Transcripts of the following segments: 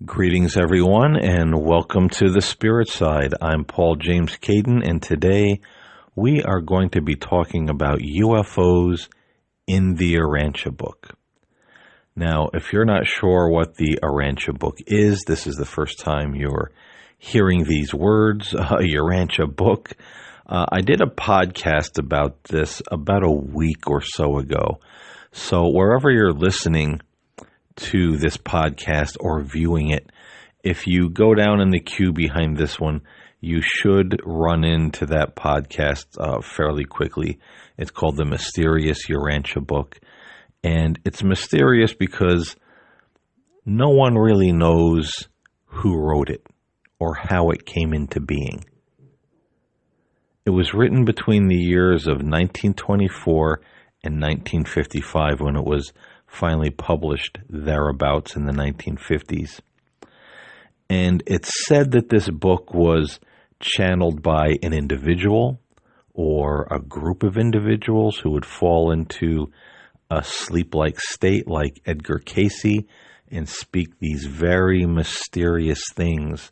Greetings, everyone, and welcome to the Spirit Side. I'm Paul James Caden, and today we are going to be talking about UFOs in the Urantia book. Now, if you're not sure what the Urantia book is, this is the first time you're hearing these words, Urantia book. I did a podcast about this about a week or so ago. So wherever you're listening to this podcast or viewing it, if you go down in the queue behind this one, you should run into that podcast fairly quickly. It's called The Mysterious Urantia Book, and it's mysterious because no one really knows who wrote it or how it came into being. It was written between the years of 1924 and 1955 when it was finally published thereabouts in the 1950s. And it's said that this book was channeled by an individual or a group of individuals who would fall into a sleep-like state like Edgar Cayce and speak these very mysterious things.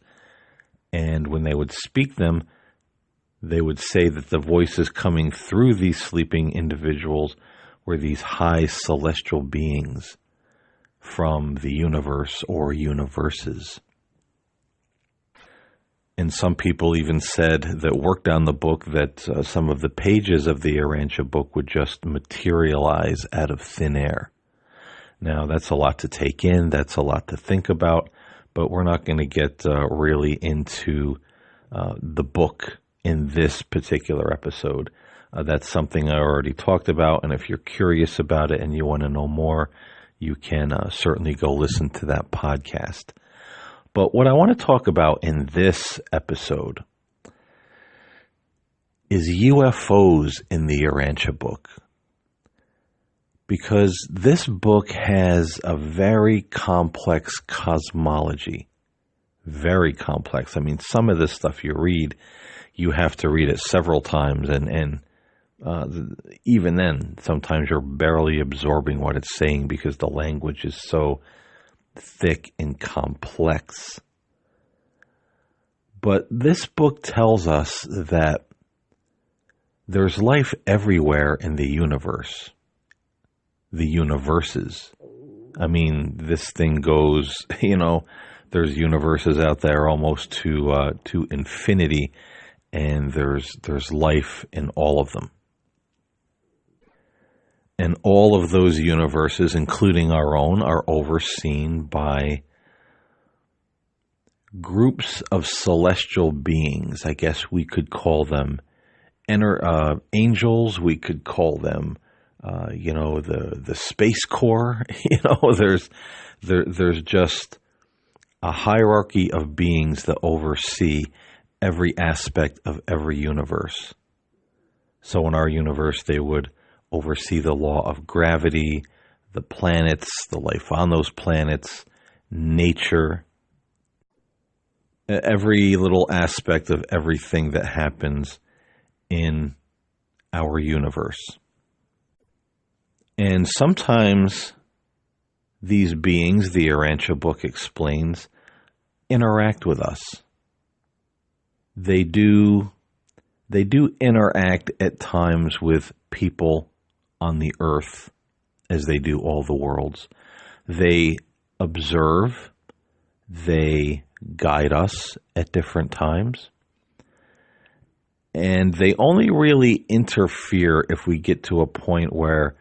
And when they would speak them, they would say that the voices coming through these sleeping individuals were these high celestial beings from the universe or universes. And some people even said that worked on the book that some of the pages of the Urantia book would just materialize out of thin air. Now, that's a lot to take in, that's a lot to think about, but we're not going to get really into the book in this particular episode. That's something I already talked about, and if you're curious about it and you want to know more, you can certainly go listen to that podcast. But what I want to talk about in this episode is UFOs in the Urantia book. Because this book has a very complex cosmology. Very complex. I mean, some of this stuff you read, you have to read it several times, and even then, sometimes you're barely absorbing what it's saying because the language is so thick and complex. But this book tells us that there's life everywhere in the universe, the universes. I mean, this thing goes, there's universes out there almost to infinity, and there's life in all of them. And all of those universes, including our own, are overseen by groups of celestial beings. I guess we could call them angels. We could call them, the Space Corps. There's just a hierarchy of beings that oversee every aspect of every universe. So in our universe, they would oversee the law of gravity, the planets, the life on those planets, nature, every little aspect of everything that happens in our universe. And sometimes these beings, the Urantia book explains, interact with us. They do interact at times with people on the earth, as they do all the worlds. They observe, they guide us at different times, and they only really interfere if we get to a point where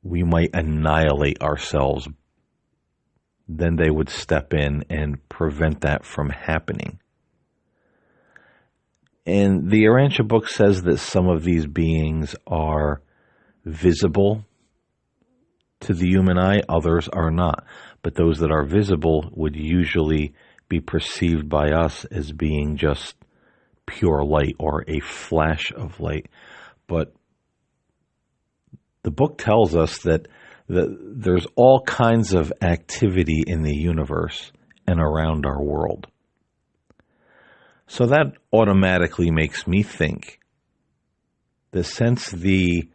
we might annihilate ourselves. Then they would step in and prevent that from happening. And the Urantia book says that some of these beings are visible to the human eye, others are not. But those that are visible would usually be perceived by us as being just pure light or a flash of light. But the book tells us that there's all kinds of activity in the universe and around our world. So that automatically makes me think that since the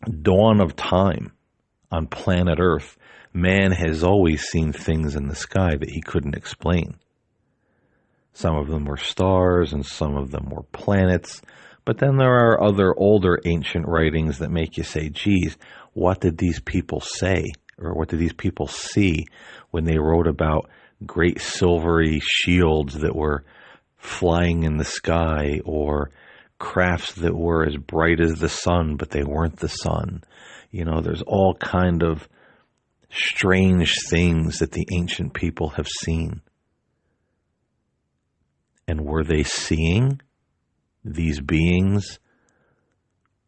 dawn of time on planet Earth, man has always seen things in the sky that he couldn't explain. Some of them were stars and some of them were planets. But then there are other older ancient writings that make you say, geez, what did these people say? Or what did these people see when they wrote about great silvery shields that were flying in the sky, or crafts that were as bright as the sun, but they weren't the sun? You know, there's all kind of strange things that the ancient people have seen. And were they seeing these beings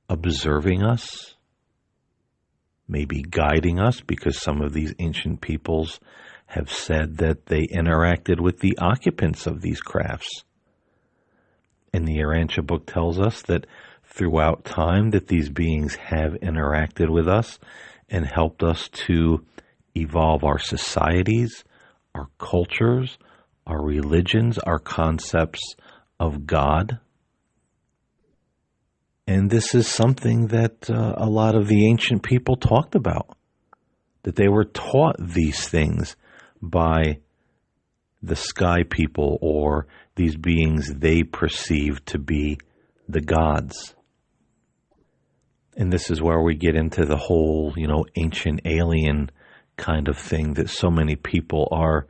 observing us, maybe guiding us? Because some of these ancient peoples have said that they interacted with the occupants of these crafts. And the Urantia book tells us that throughout time that these beings have interacted with us and helped us to evolve our societies, our cultures, our religions, our concepts of God. And this is something that a lot of the ancient people talked about, that they were taught these things by the sky people, or these beings they perceived to be the gods. And this is where we get into the whole, ancient alien kind of thing that so many people are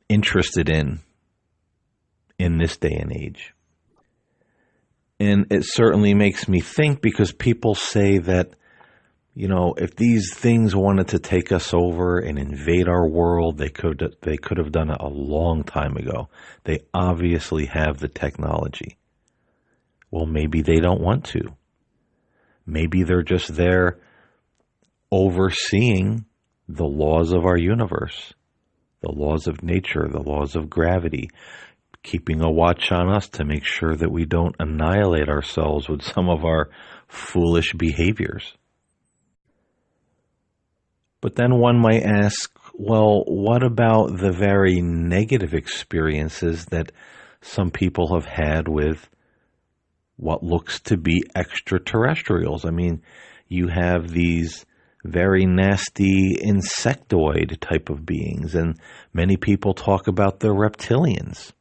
interested in this day and age. And it certainly makes me think, because people say that, if these things wanted to take us over and invade our world, they could have done it a long time ago. They obviously have the technology. Well, maybe they don't want to. Maybe they're just there overseeing the laws of our universe, the laws of nature, the laws of gravity, keeping a watch on us to make sure that we don't annihilate ourselves with some of our foolish behaviors. But then one might ask, well, what about the very negative experiences that some people have had with what looks to be extraterrestrials? I mean, you have these very nasty insectoid type of beings, and many people talk about the reptilians.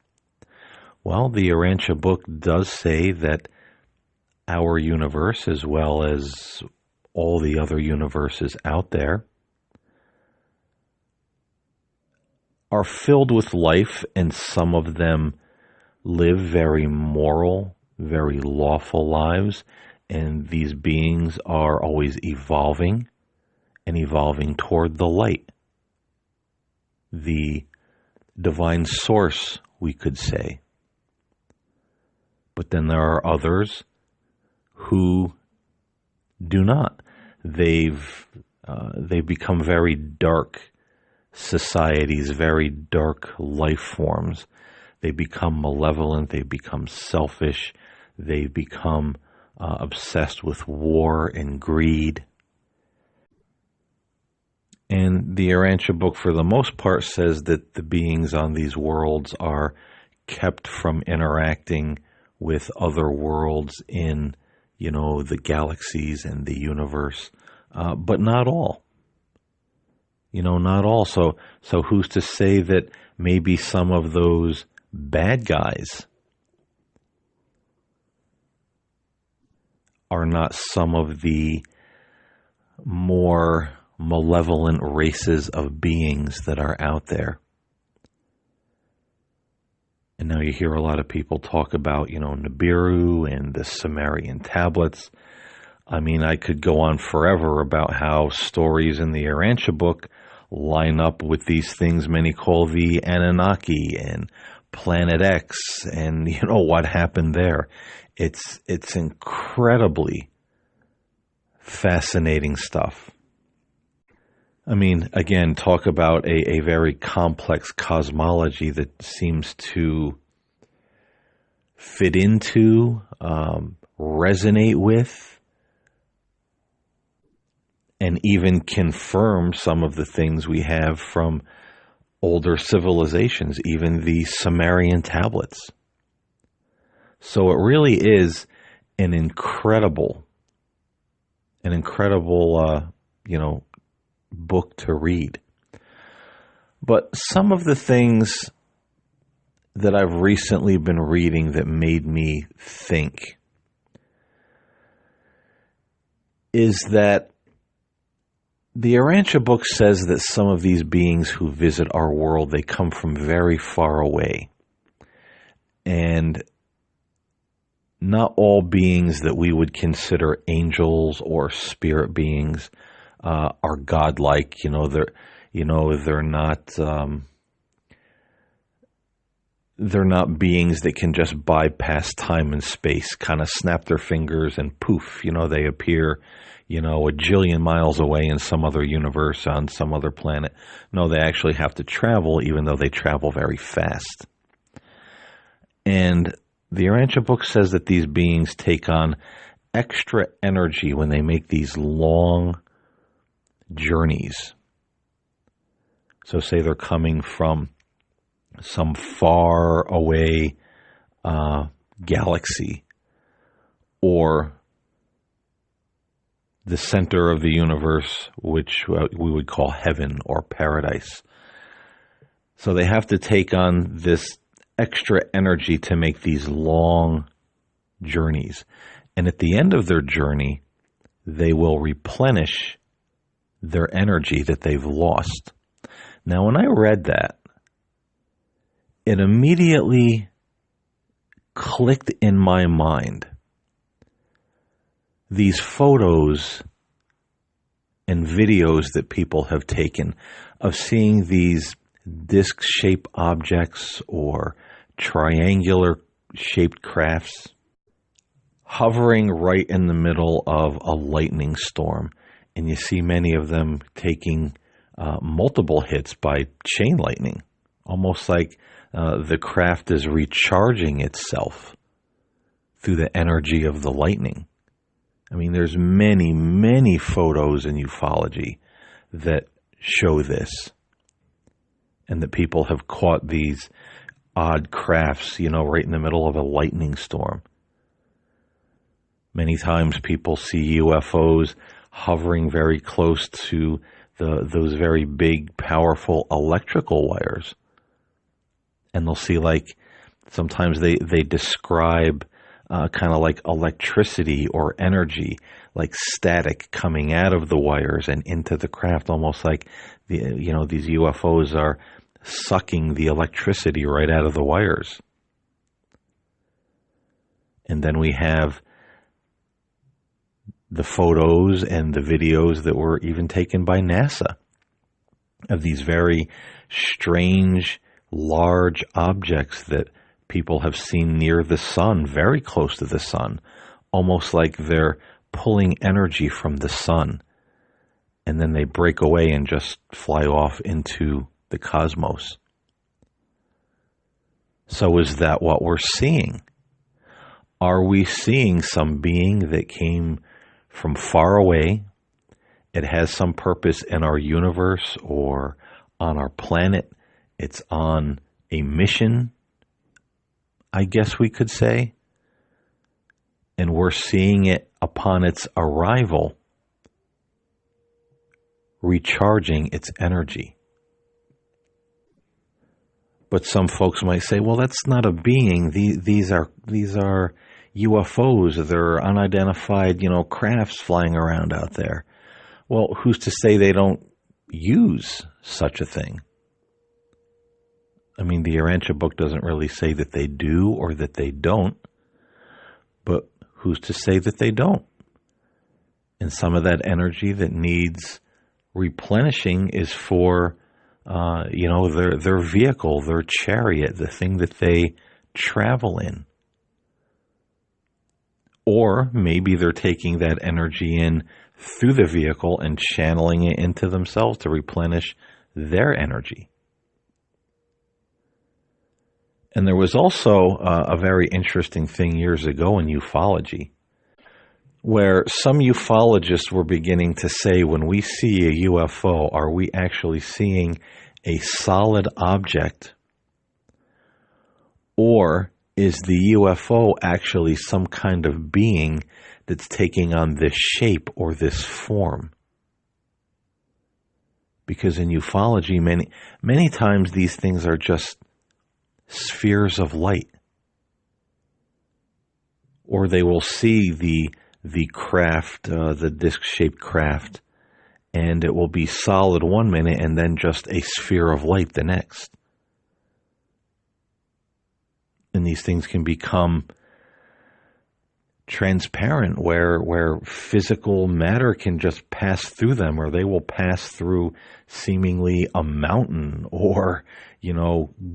Well, the Urantia book does say that our universe, as well as all the other universes out there, are filled with life, and some of them live very moral, very lawful lives, and these beings are always evolving and evolving toward the light, the divine source, we could say. But then there are others who do not. They've become very dark societies, very dark life forms. They become malevolent, they become selfish, they become obsessed with war and greed. And the Urantia book, for the most part, says that the beings on these worlds are kept from interacting with other worlds in, the galaxies and the universe, but not all. Not all. So who's to say that maybe some of those bad guys are not some of the more malevolent races of beings that are out there? And now you hear a lot of people talk about, Nibiru and the Sumerian tablets. I mean, I could go on forever about how stories in the Urantia book line up with these things many call the Anunnaki and Planet X, and what happened there. It's incredibly fascinating stuff. I mean, again, talk about a very complex cosmology that seems to fit into, resonate with, and even confirm some of the things we have from older civilizations, even the Sumerian tablets. So it really is an incredible, book to read. But some of the things that I've recently been reading that made me think is that the Urantia book says that some of these beings who visit our world, they come from very far away. And not all beings that we would consider angels or spirit beings are godlike. They're not beings that can just bypass time and space, kind of snap their fingers and poof, they appear, a jillion miles away in some other universe on some other planet. No, they actually have to travel, even though they travel very fast. And the Urantia book says that these beings take on extra energy when they make these long journeys. So say they're coming from some far away galaxy or the center of the universe, which we would call heaven or paradise. So they have to take on this extra energy to make these long journeys. And at the end of their journey, they will replenish their energy that they've lost. Now, when I read that, it immediately clicked in my mind these photos and videos that people have taken of seeing these disc-shaped objects or triangular-shaped crafts hovering right in the middle of a lightning storm. And you see many of them taking multiple hits by chain lightning, almost like the craft is recharging itself through the energy of the lightning. I mean, there's many, many photos in ufology that show this, and that people have caught these odd crafts, right in the middle of a lightning storm. Many times people see UFOs hovering very close to those very big, powerful electrical wires. And they'll see, sometimes they describe kind of like electricity or energy, like static coming out of the wires and into the craft, almost like these UFOs are sucking the electricity right out of the wires. And then we have the photos and the videos that were even taken by NASA of these very strange, large objects that people have seen near the sun, very close to the sun, almost like they're pulling energy from the sun, and then they break away and just fly off into the cosmos. So is that what we're seeing? Are we seeing some being that came from far away? It has some purpose in our universe or on our planet. It's on a mission, I guess we could say. And we're seeing it upon its arrival, recharging its energy. But some folks might say, well, that's not a being. These are UFOs. They're unidentified, crafts flying around out there. Well, who's to say they don't use such a thing? I mean, the Urantia book doesn't really say that they do or that they don't, but who's to say that they don't? And some of that energy that needs replenishing is for their vehicle, their chariot, the thing that they travel in. Or maybe they're taking that energy in through the vehicle and channeling it into themselves to replenish their energy. And there was also a very interesting thing years ago in ufology, where some ufologists were beginning to say, when we see a UFO, are we actually seeing a solid object, or is the UFO actually some kind of being that's taking on this shape or this form? because in ufology, many times these things are just spheres of light. Or they will see the craft, the disc-shaped craft, and it will be solid one minute and then just a sphere of light the next. And these things can become transparent where physical matter can just pass through them, or they will pass through seemingly a mountain, or,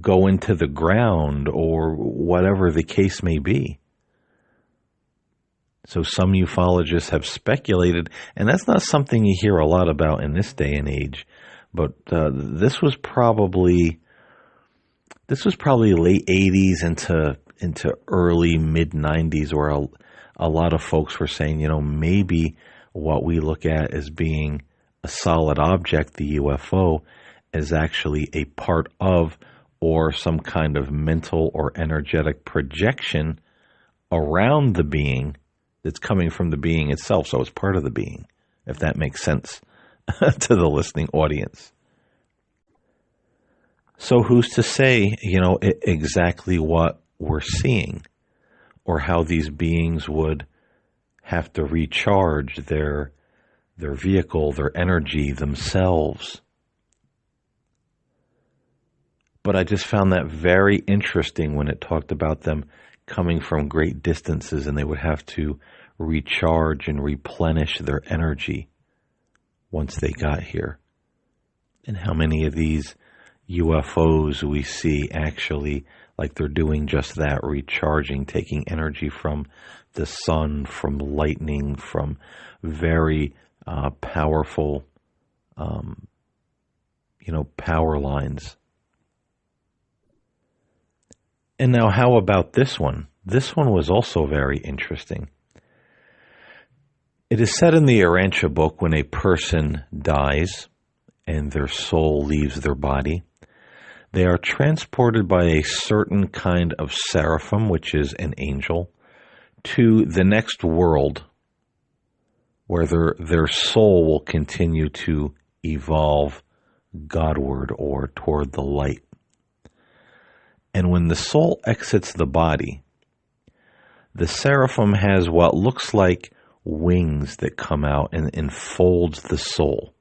go into the ground, or whatever the case may be. So some ufologists have speculated, and that's not something you hear a lot about in this day and age, but this was probably late 80s into early mid 90s, where a lot of folks were saying, maybe what we look at as being a solid object, the UFO, is actually a part of or some kind of mental or energetic projection around the being that's coming from the being itself. So it's part of the being, if that makes sense to the listening audience. So who's to say, exactly what we're seeing, or how these beings would have to recharge their vehicle, their energy themselves. But I just found that very interesting when it talked about them coming from great distances, and they would have to recharge and replenish their energy once they got here. And how many of these UFOs we see actually, like they're doing just that, recharging, taking energy from the sun, from lightning, from very powerful, power lines. And now how about this one? This one was also very interesting. It is said in the Urantia book, when a person dies and their soul leaves their body, they are transported by a certain kind of seraphim, which is an angel, to the next world, where their soul will continue to evolve Godward or toward the light. And when the soul exits the body, the seraphim has what looks like wings that come out and enfolds the soul.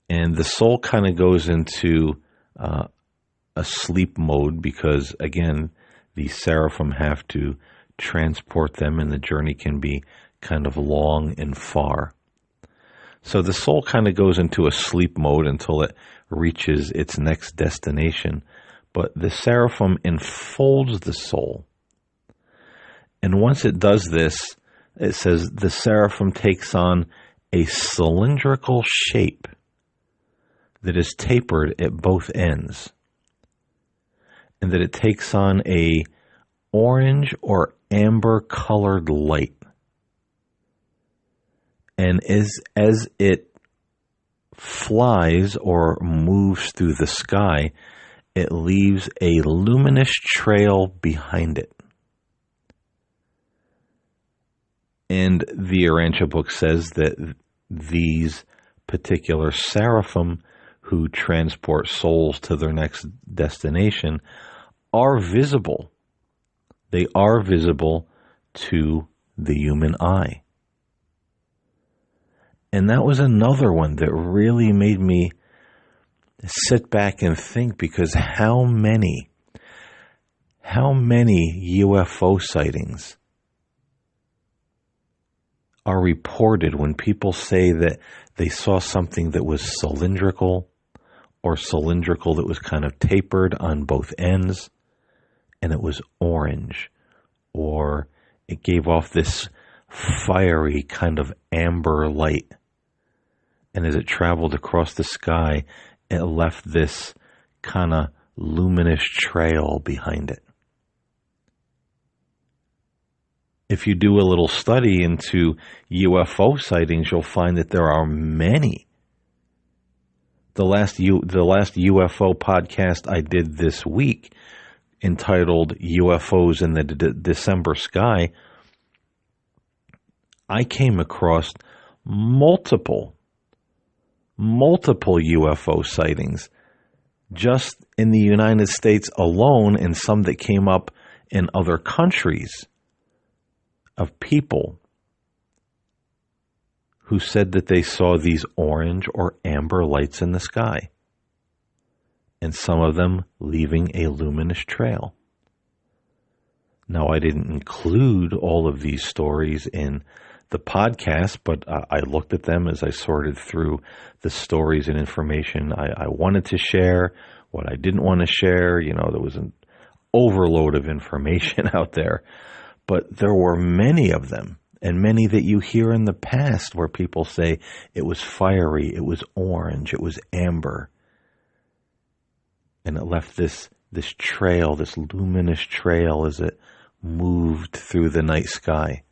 And the soul kind of goes into a sleep mode, because, again, the seraphim have to transport them, and the journey can be kind of long and far. So the soul kind of goes into a sleep mode until it reaches its next destination. But the seraphim enfolds the soul. And once it does this, it says the seraphim takes on a cylindrical shape that is tapered at both ends, and that it takes on a orange or amber colored light. And as it flies or moves through the sky, it leaves a luminous trail behind it. And the Urantia book says that these particular seraphim who transport souls to their next destination are visible. They are visible to the human eye. And that was another one that really made me sit back and think, because how many UFO sightings are reported when people say that they saw something that was cylindrical, or cylindrical that was kind of tapered on both ends, and it was orange, or it gave off this fiery kind of amber light. And as it traveled across the sky, it left this kind of luminous trail behind it. If you do a little study into UFO sightings, you'll find that there are many. The last UFO podcast I did this week, entitled UFOs in the December Sky, I came across multiple multiple UFO sightings just in the United States alone, and some that came up in other countries, of people who said that they saw these orange or amber lights in the sky, and some of them leaving a luminous trail. Now, I didn't include all of these stories in the podcast, but I looked at them as I sorted through the stories and information I wanted to share, what I didn't want to share. There was an overload of information out there, but there were many of them, and many that you hear in the past where people say it was fiery, it was orange, it was amber, and it left this trail, this luminous trail as it moved through the night sky.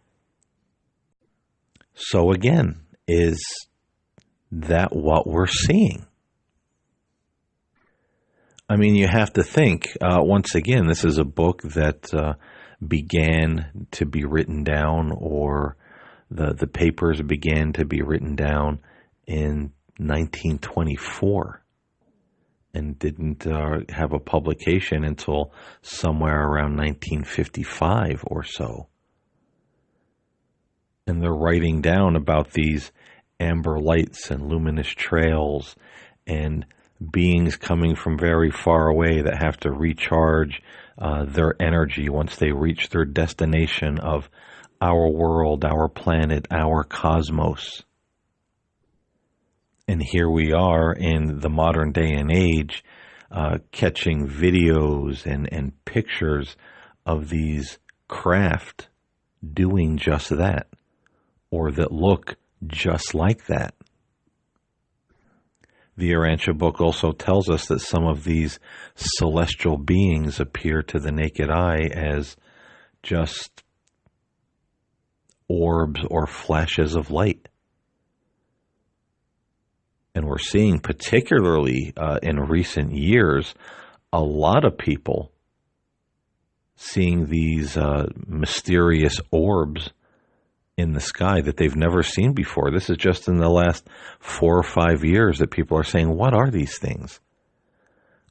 So again, is that what we're seeing? I mean, you have to think, once again, this is a book that began to be written down, or the papers began to be written down in 1924 and didn't have a publication until somewhere around 1955 or so. And they're writing down about these amber lights and luminous trails and beings coming from very far away that have to recharge their energy once they reach their destination of our world, our planet, our cosmos. And here we are in the modern day and age, catching videos and pictures of these craft doing just that, or that look just like that. The Urantia book also tells us that some of these celestial beings appear to the naked eye as just orbs or flashes of light. And we're seeing, particularly in recent years, a lot of people seeing these mysterious orbs in the sky that they've never seen before. This is just in the last 4 or 5 years that people are saying, what are these things?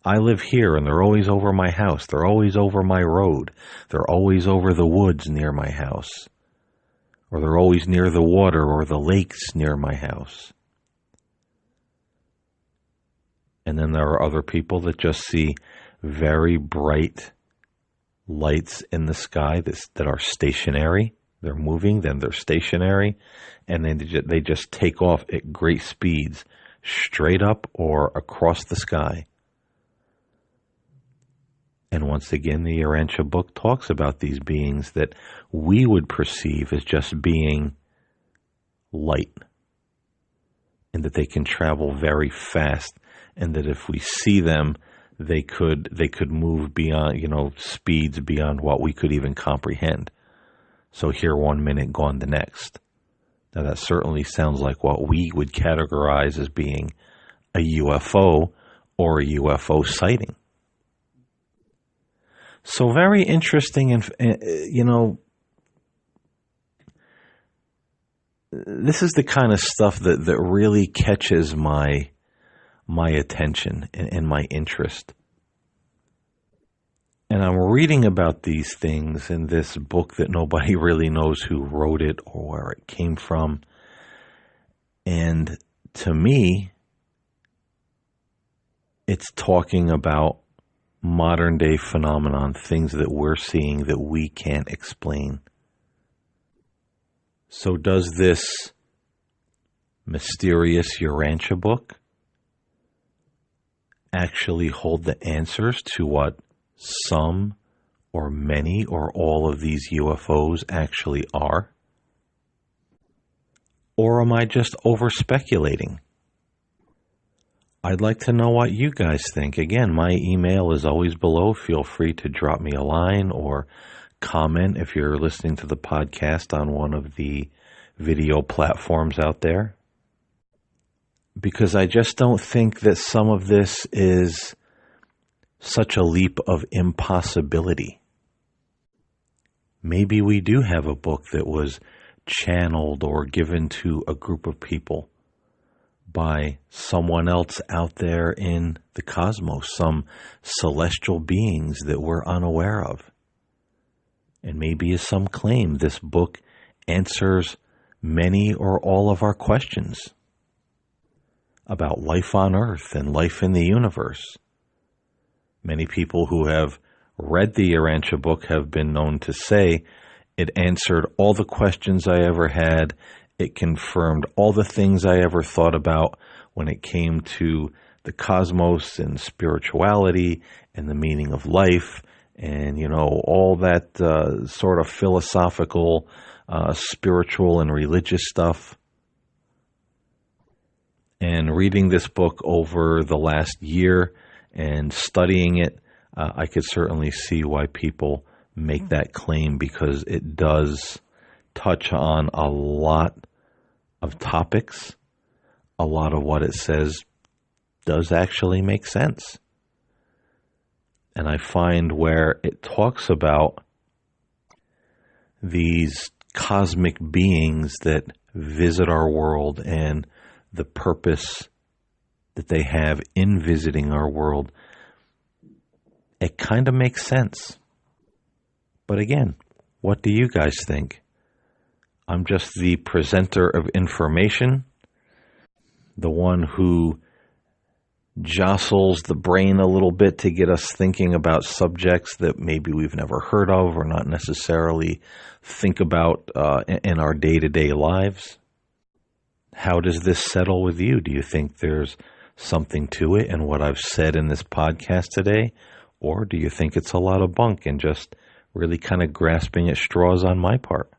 I live here and they're always over my house. They're always over my road. They're always over the woods near my house. Or they're always near the water or the lakes near my house. And then there are other people that just see very bright lights in the sky that are stationary. They're moving, then they're stationary, and then they just take off at great speeds, straight up or across the sky. And once again, the Urantia book talks about these beings that we would perceive as just being light, and that they can travel very fast, and that if we see them, they could move beyond, speeds beyond what we could even comprehend. So here 1 minute, gone the next. Now that certainly sounds like what we would categorize as being a UFO or a UFO sighting. So very interesting, and this is the kind of stuff that really catches my attention and my interest. And I'm reading about these things in this book that nobody really knows who wrote it or where it came from. And to me, it's talking about modern day phenomenon, things that we're seeing that we can't explain. So does this mysterious Urantia book actually hold the answers to what some or many or all of these UFOs actually are? Or am I just over speculating? I'd like to know what you guys think. Again, my email is always below. Feel free to drop me a line or comment if you're listening to the podcast on one of the video platforms out there. Because I just don't think that some of this is such a leap of impossibility. Maybe we do have a book that was channeled or given to a group of people by someone else out there in the cosmos, some celestial beings that we're unaware of. And maybe, as some claim, this book answers many or all of our questions about life on Earth and life in the universe. Many people who have read the Urantia book have been known to say it answered all the questions I ever had. It confirmed all the things I ever thought about when it came to the cosmos and spirituality and the meaning of life and, all that sort of philosophical, spiritual and religious stuff. And reading this book over the last year and studying it, I could certainly see why people make that claim, because it does touch on a lot of topics. A lot of what it says does actually make sense. And I find where it talks about these cosmic beings that visit our world and the purpose that they have in visiting our world, it kind of makes sense. But again, what do you guys think? I'm just the presenter of information, the one who jostles the brain a little bit to get us thinking about subjects that maybe we've never heard of or not necessarily think about in our day-to-day lives. How does this settle with you? Do you think there's something to it in what I've said in this podcast today? Or do you think it's a lot of bunk and just really kind of grasping at straws on my part?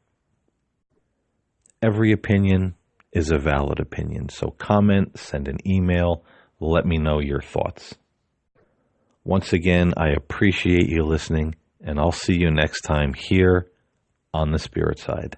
Every opinion is a valid opinion. So comment, send an email, let me know your thoughts. Once again, I appreciate you listening, and I'll see you next time here on the Spirit Side.